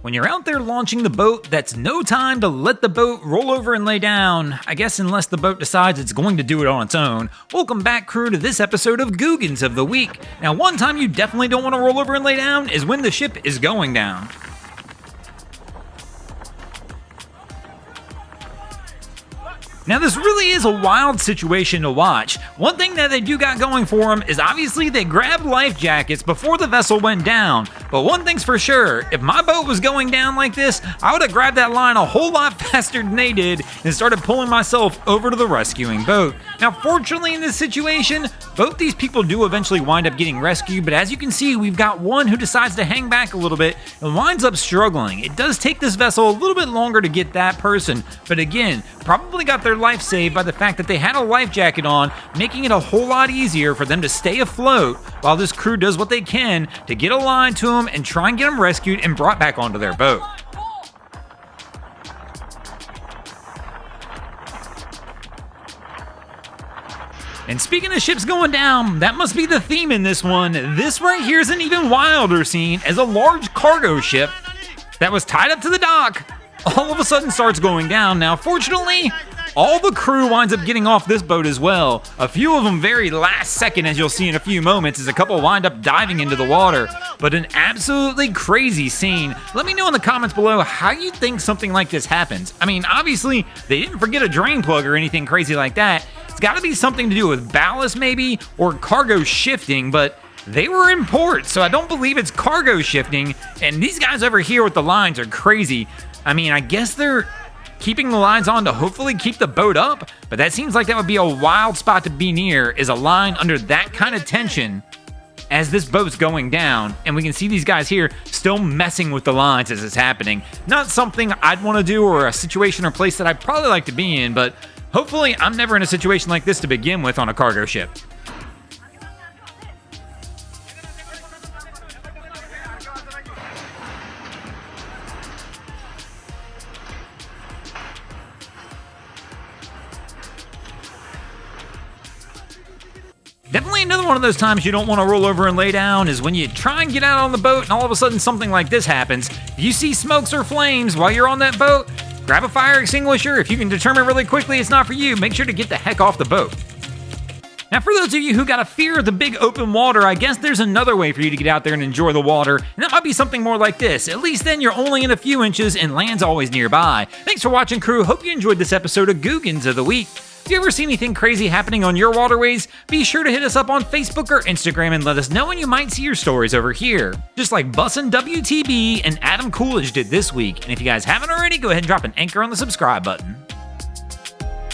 When you're out there launching the boat, that's no time to let the boat roll over and lay down. I guess unless the boat decides it's going to do it on its own. Welcome back, crew, to this episode of Googans of the Week. Now, one time you definitely don't want to roll over and lay down is when the ship is going down. Now, this really is a wild situation to watch. One thing that they do got going for them is obviously they grabbed life jackets before the vessel went down. But one thing's for sure, if my boat was going down like this, I would have grabbed that line a whole lot faster than they did and started pulling myself over to the rescuing boat. Now, fortunately in this situation, both these people do eventually wind up getting rescued, but as you can see, we've got one who decides to hang back a little bit and winds up struggling. It does take this vessel a little bit longer to get that person, but again, probably got their life saved by the fact that they had a life jacket on, making it a whole lot easier for them to stay afloat while this crew does what they can to get a line to them and try and get them rescued and brought back onto their boat. And speaking of ships going down, that must be the theme in this one. This right here is an even wilder scene as a large cargo ship that was tied up to the dock all of a sudden starts going down. Now, fortunately, all the crew winds up getting off this boat as well. A few of them very last second, as you'll see in a few moments, as a couple wind up diving into the water. But an absolutely crazy scene. Let me know in the comments below how you think something like this happens. I mean, obviously, they didn't forget a drain plug or anything crazy like that. It's got to be something to do with ballast maybe, or cargo shifting, but they were in port, so I don't believe it's cargo shifting. And these guys over here with the lines are crazy. I mean, I guess they're keeping the lines on to hopefully keep the boat up, but that seems like that would be a wild spot to be near, is a line under that kind of tension as this boat's going down. And we can see these guys here still messing with the lines as it's happening. Not something I'd want to do, or a situation or place that I'd probably like to be in, but hopefully I'm never in a situation like this to begin with on a cargo ship. Definitely another one of those times you don't want to roll over and lay down is when you try and get out on the boat and all of a sudden something like this happens. If you see smokes or flames while you're on that boat, grab a fire extinguisher. If you can determine really quickly it's not for you, make sure to get the heck off the boat. Now, for those of you who got a fear of the big open water, I guess there's another way for you to get out there and enjoy the water, and that might be something more like this. At least then you're only in a few inches and land's always nearby. Thanks for watching, crew. Hope you enjoyed this episode of Googans of the Week. If you ever see anything crazy happening on your waterways, be sure to hit us up on Facebook or Instagram and let us know when you might see your stories over here. Just like Bussin' WTB and Adam Coolidge did this week. And if you guys haven't already, go ahead and drop an anchor on the subscribe button.